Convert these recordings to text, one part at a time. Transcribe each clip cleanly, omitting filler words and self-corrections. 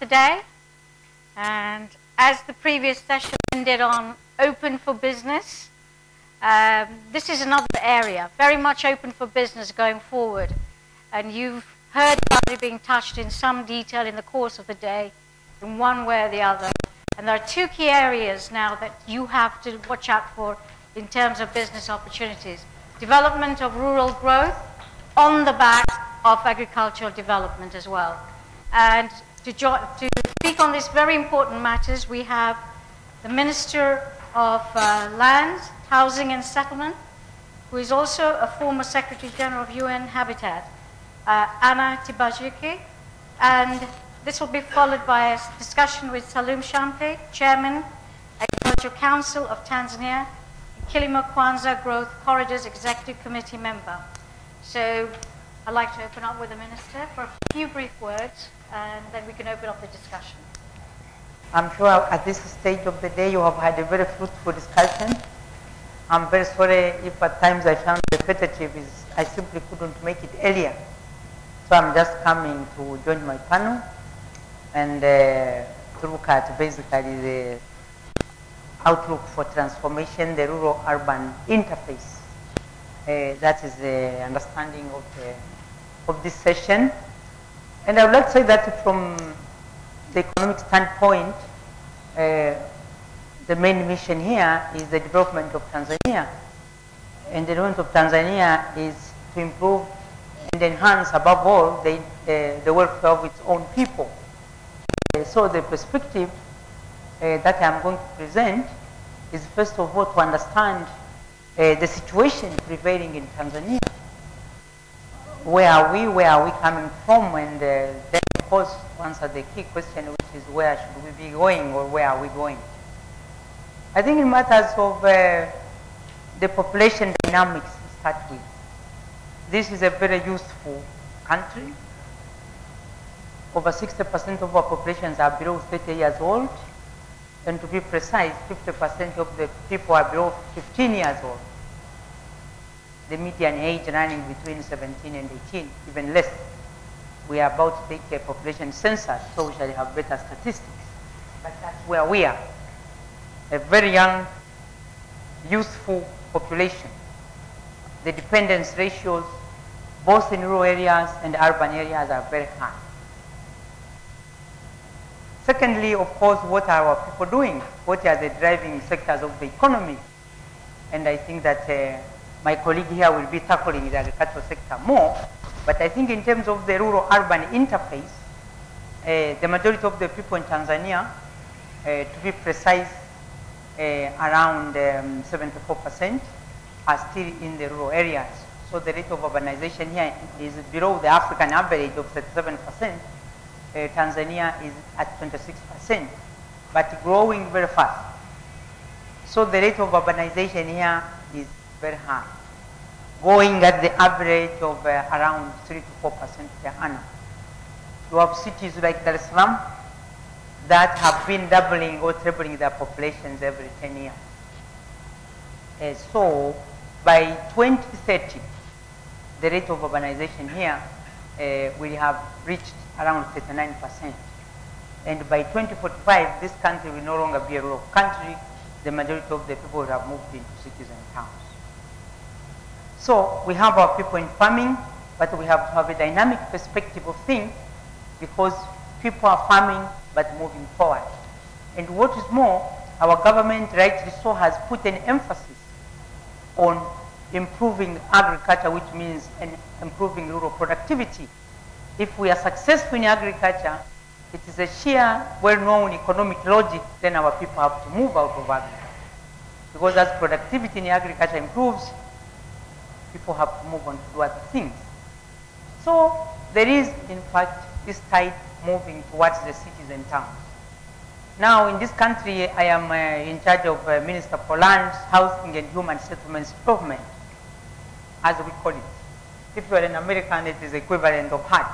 today. And as the previous session ended on open for business, this is another area, very much open for business going forward. And you've heard about it being touched in some detail in the course of the day, in one way or the other. And there are two key areas now that you have to watch out for in terms of business opportunities. Development of rural growth on the back of agricultural development as well. And to speak on these very important matters, we have the Minister of Lands, Housing and Settlement, who is also a former Secretary General of UN Habitat, Anna Tibajiki. And this will be followed by a discussion with Salum Shamte, Chairman, Agricultural Council of Tanzania, and Kilimo Kwanza Growth Corridors Executive Committee member. So I'd like to open up with the Minister for a few brief words, and then we can open up the discussion. I'm sure at this stage of the day you have had a very fruitful discussion. I'm very sorry if at times I found repetitive, I simply couldn't make it earlier. So I'm just coming to join my panel and to look at basically the outlook for transformation, the rural-urban interface. That is the understanding of this session. And I would like to say that from the economic standpoint, the main mission here is the development of Tanzania. And the development of Tanzania is to improve and enhance, above all, the welfare of its own people. So the perspective that I'm going to present is first of all to understand the situation prevailing in Tanzania. Where are we coming from, and then of course to answer the key question, which is where should we be going or where are we going? I think in matters of the population dynamics to start with, this is a very useful country. Over 60% of our populations are below 30 years old, and to be precise, 50% of the people are below 15 years old. The median age running between 17 and 18, even less. We are about to take a population census, so we shall have better statistics. But that's where we are. A very young, youthful population. The dependence ratios, both in rural areas and urban areas, are very high. Secondly, of course, what are our people doing? What are the driving sectors of the economy? And I think that my colleague here will be tackling the agricultural sector more. But I think in terms of the rural-urban interface, the majority of the people in Tanzania, to be precise, around 74% are still in the rural areas. So the rate of urbanization here is below the African average of 37%. Tanzania is at 26%, but growing very fast. So the rate of urbanization here is very high, going at the average of around 3 to 4% per annum. You have cities like Dar es Salaam that have been doubling or tripling their populations every 10 years. So by 2030, the rate of urbanization here will have reached around 39%. And by 2045, this country will no longer be a rural country. The majority of the people will have moved into cities and towns. So we have our people in farming, but we have to have a dynamic perspective of things, because people are farming but moving forward. And what is more, our government rightly so has put an emphasis on improving agriculture, which means improving rural productivity. If we are successful in agriculture, it is a sheer, well-known economic logic, then our people have to move out of agriculture. Because as productivity in agriculture improves, people have to move on to do other things. So there is, in fact, this tide moving towards the cities and towns. Now, in this country, I am in charge of Minister for Lands, Housing and Human Settlements Development, as we call it. If you are an American, it is equivalent of HUD,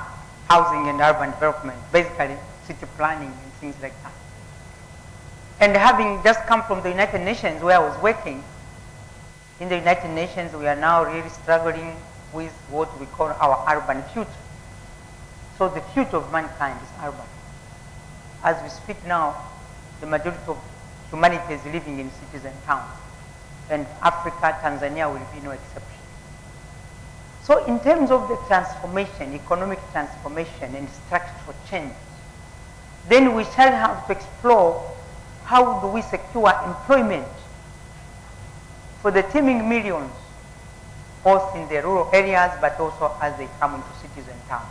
Housing and Urban Development, basically city planning and things like that. And having just come from the United Nations, where I was working, in the United Nations, we are now really struggling with what we call our urban future. So the future of mankind is urban. as we speak now, the majority of humanity is living in cities and towns. And Africa, Tanzania will be no exception. So in terms of the transformation, economic transformation and structural change, then we shall have to explore how do we secure employment for the teeming millions, both in the rural areas but also as they come into cities and towns.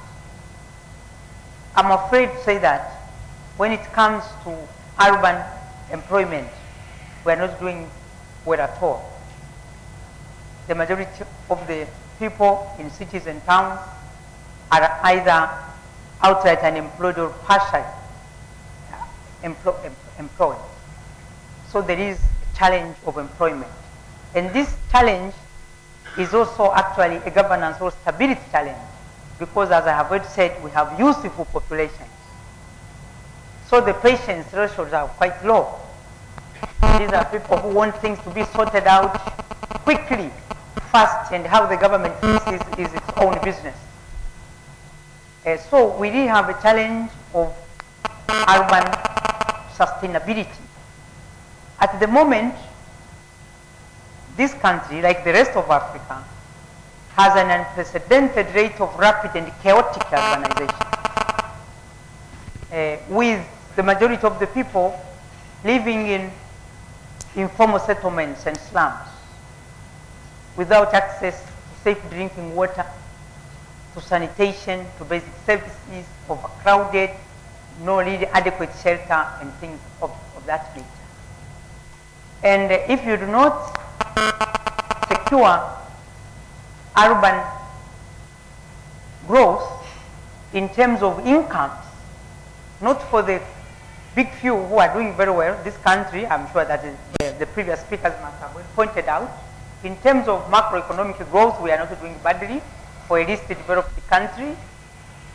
I'm afraid to say that when it comes to urban employment, we are not doing well at all. The majority of the people in cities and towns are either outright unemployed or partially employed. So there is a challenge of employment. And this challenge is also actually a governance or stability challenge, because as I have already said, we have youthful populations. So the patience ratios are quite low. These are people who want things to be sorted out quickly, fast, and how the government fixes is its own business. So we really have a challenge of urban sustainability. At the moment, this country, like the rest of Africa, has an unprecedented rate of rapid and chaotic urbanization, with the majority of the people living in informal settlements and slums, without access to safe drinking water, to sanitation, to basic services, overcrowded, no really adequate shelter, and things of that nature. And if you do not secure urban growth in terms of incomes, not for the big few who are doing very well, this country, I'm sure that the previous speakers must have pointed out, in terms of macroeconomic growth, we are not doing badly for a least developed country.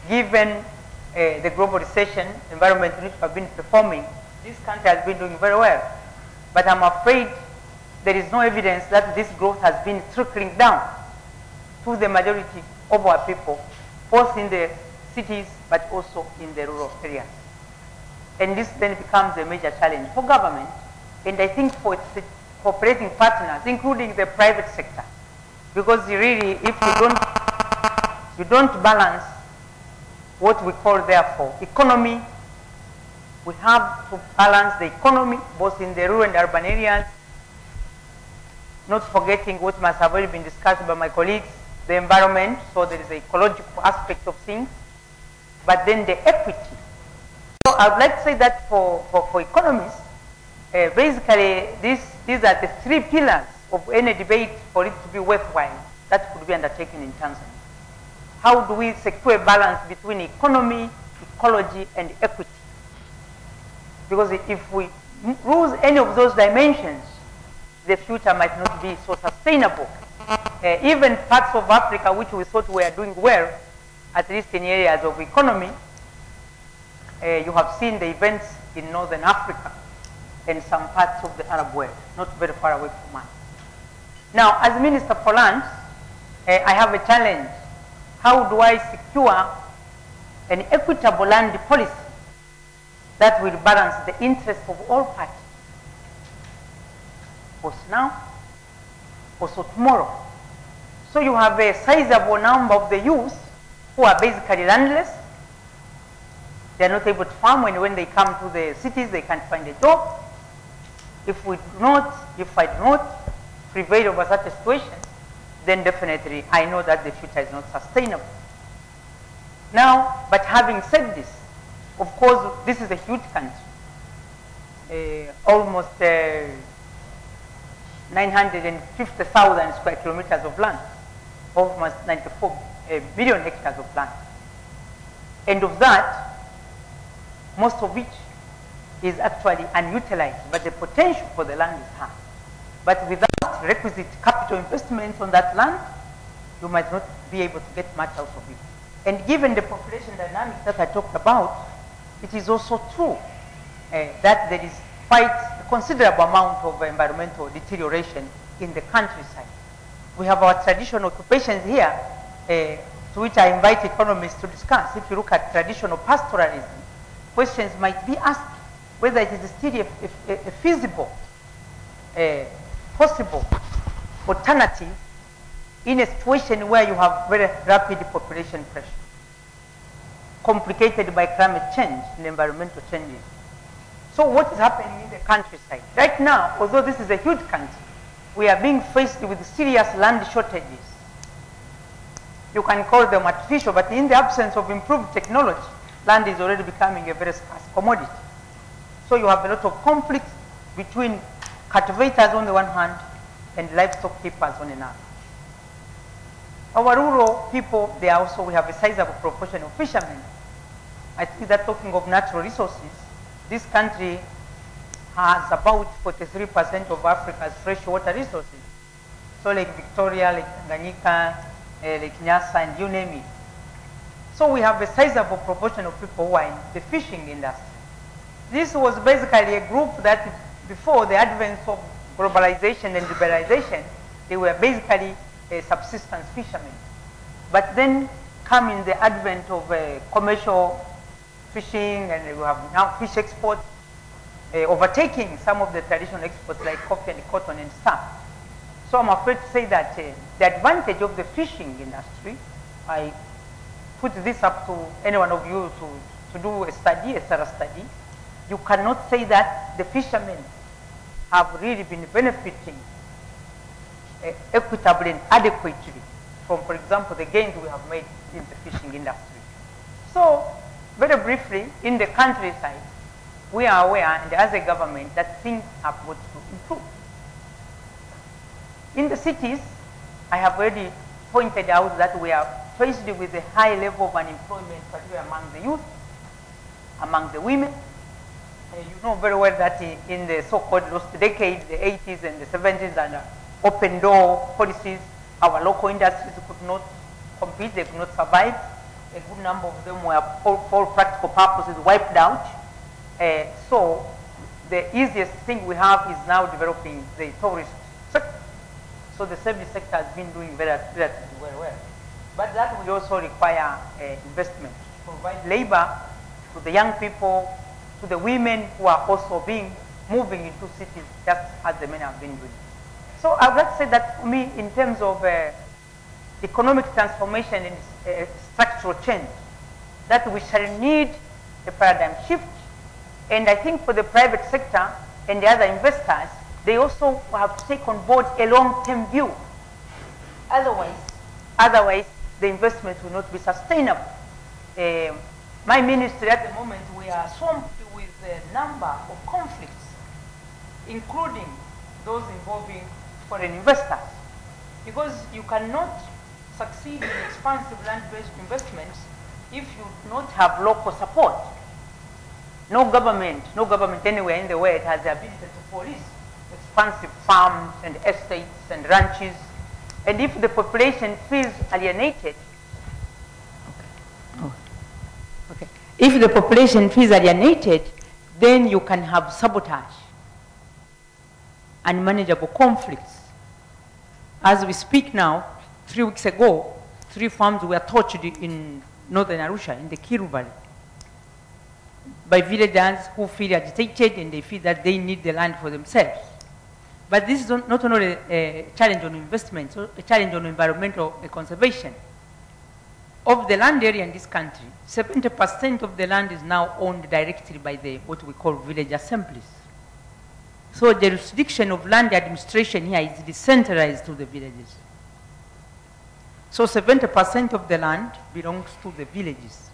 Given the global recession environment in which we have been performing, this country has been doing very well. But I'm afraid there is no evidence that this growth has been trickling down to the majority of our people, both in the cities but also in the rural areas. And this then becomes a major challenge for government, and I think for its cooperating partners, including the private sector. Because really, if you don't balance what we call, therefore, economy, we have to balance the economy both in the rural and urban areas, not forgetting what must have already been discussed by my colleagues, the environment, so there is an ecological aspect of things, but then the equity. So I would like to say that for economists, basically these are the three pillars of any debate for it to be worthwhile that could be undertaken in Tanzania. How do we secure a balance between economy, ecology, and equity? Because if we lose any of those dimensions, the future might not be so sustainable. Even parts of Africa which we thought were doing well, at least in areas of economy, you have seen the events in Northern Africa and some parts of the Arab world, not very far away from us. Now, as Minister for Lands, I have a challenge. How do I secure an equitable land policy that will balance the interests of all parties, both now, also tomorrow? So you have a sizable number of the youth who are basically landless. They are not able to farm, and when they come to the cities, they can't find a job. If I do not prevail over such a situation, then definitely I know that the future is not sustainable. Now, but having said this, of course, this is a huge country, almost 950,000 square kilometers of land, almost 94 million hectares of land. And of that, most of which is actually unutilized, but the potential for the land is high. But without requisite capital investments on that land, you might not be able to get much out of it. And given the population dynamics that I talked about, it is also true that there is quite a considerable amount of environmental deterioration in the countryside. We have our traditional occupations here, to which I invite economists to discuss. If you look at traditional pastoralism, questions might be asked, whether it is still a feasible, possible alternative in a situation where you have very rapid population pressure, complicated by climate change and environmental changes. So what is happening in the countryside? Right now, although this is a huge country, we are being faced with serious land shortages. You can call them artificial, but in the absence of improved technology, land is already becoming a very scarce commodity. So you have a lot of conflicts between cultivators on the one hand and livestock keepers on another. Our rural people, we have a sizable proportion of fishermen. I think that talking of natural resources, this country has about 43% of Africa's freshwater resources. So Lake Victoria, Lake Tanganyika, Lake Nyasa, and you name it. So we have a sizable proportion of people who are in the fishing industry. This was basically a group that before the advent of globalization and liberalization, they were basically subsistence fishermen. But then coming the advent of commercial fishing, and we have now fish exports, overtaking some of the traditional exports like coffee and cotton and stuff. So I'm afraid to say that the advantage of the fishing industry, I put this up to any one of you to do a study, a thorough study. You cannot say that the fishermen have really been benefiting equitably and adequately from, for example, the gains we have made in the fishing industry. So, very briefly, in the countryside, we are aware, and as a government, that things have got to improve. In the cities, I have already pointed out that we are faced with a high level of unemployment, particularly among the youth, among the women. You know very well that in the so-called lost decades, the 80s and the 70s, and open door policies, our local industries could not compete, they could not survive. A good number of them were, for practical purposes, wiped out. So the easiest thing we have is now developing the tourist sector. So the service sector has been doing relatively very well. But that will also require investment to provide labor to the young people, to the women who are also moving into cities just as the men have been doing. So I would like to say that for me, in terms of economic transformation and structural change, that we shall need a paradigm shift. And I think for the private sector and the other investors, they also have to take on board a long-term view. Otherwise, the investments will not be sustainable. My ministry at the moment, we are swamped with a number of conflicts, including those involving foreign investors. Because you cannot succeed in expansive land-based investments if you do not have local support. No government anywhere in the world has the ability to police expansive farms and estates and ranches. And if the population feels alienated, if the population feels alienated, then you can have sabotage, unmanageable conflicts. As we speak now, 3 weeks ago, 3 farms were torched in northern Arusha, in the Kiru Valley, by villagers who feel agitated and they feel that they need the land for themselves. But this is not only a challenge on investment, so a challenge on environmental conservation. Of the land area in this country, 70% of the land is now owned directly by what we call village assemblies. So the jurisdiction of land administration here is decentralized to the villages. So 70% of the land belongs to the villages.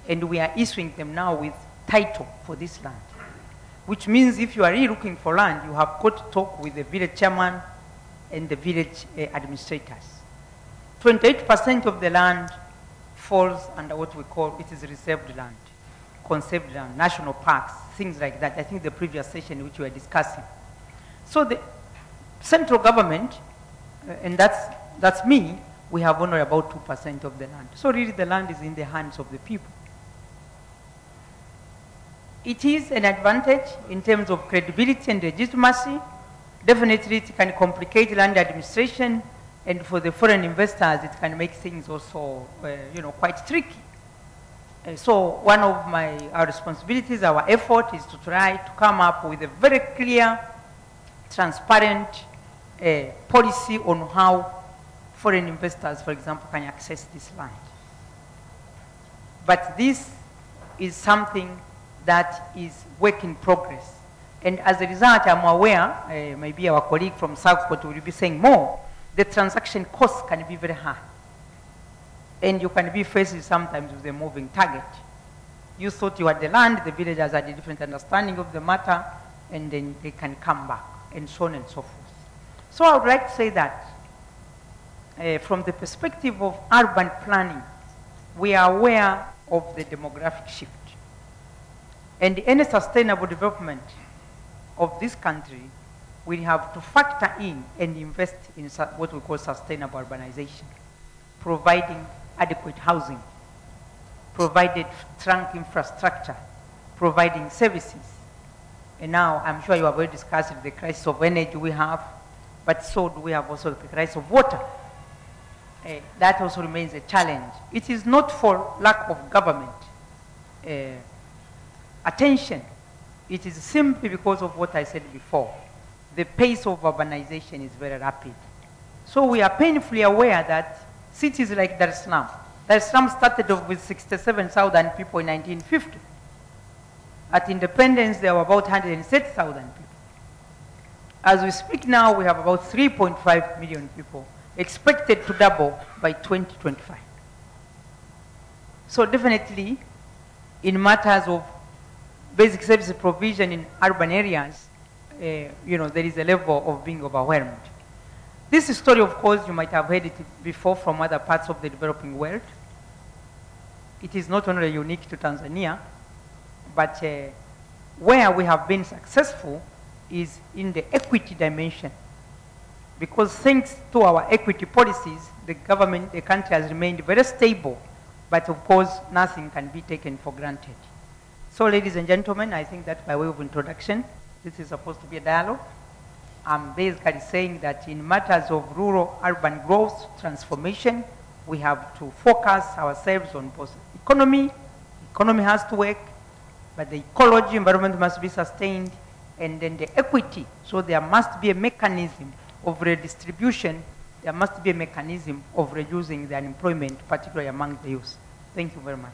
And we are issuing them now with title for this land. Which means if you are really looking for land, you have got to talk with the village chairman and the village administrators. 28% of the land falls under what we call, it is reserved land, conserved land, national parks, things like that. I think the previous session which we were discussing. So the central government, and that's me, we have only about 2% of the land. So really the land is in the hands of the people. It is an advantage in terms of credibility and legitimacy. Definitely it can complicate land administration, and for the foreign investors it can make things also quite tricky. So one of our responsibilities, our effort is to try to come up with a very clear, transparent policy on how foreign investors, for example, can access this land. But this is something that is work in progress. And as a result, I'm aware, maybe our colleague from Southport will be saying more, the transaction costs can be very high. And you can be faced sometimes with a moving target. You thought you had the land, the villagers had a different understanding of the matter, and then they can come back, and so on and so forth. So I would like to say that from the perspective of urban planning, we are aware of the demographic shift. And any sustainable development of this country will have to factor in and invest in what we call sustainable urbanization, providing adequate housing, provided trunk infrastructure, providing services. And now I'm sure you have already discussed the crisis of energy we have, but so do we have also the crisis of water. That also remains a challenge. It is not for lack of government attention. It is simply because of what I said before. The pace of urbanization is very rapid. So we are painfully aware that cities like Dar es Salaam started off with 67,000 people in 1950. At independence, there were about 130,000 people. As we speak now, we have about 3.5 million people, expected to double by 2025. So definitely, in matters of basic service provision in urban areas, there is a level of being overwhelmed. This story, of course, you might have heard it before from other parts of the developing world. It is not only unique to Tanzania, but where we have been successful is in the equity dimension. Because thanks to our equity policies, the country has remained very stable, but of course, nothing can be taken for granted. So, ladies and gentlemen, I think that by way of introduction, this is supposed to be a dialogue. I'm basically saying that in matters of rural-urban growth transformation, we have to focus ourselves on both economy. Economy has to work, but the ecology, environment must be sustained, and then the equity. So there must be a mechanism of redistribution. There must be a mechanism of reducing the unemployment, particularly among the youth. Thank you very much.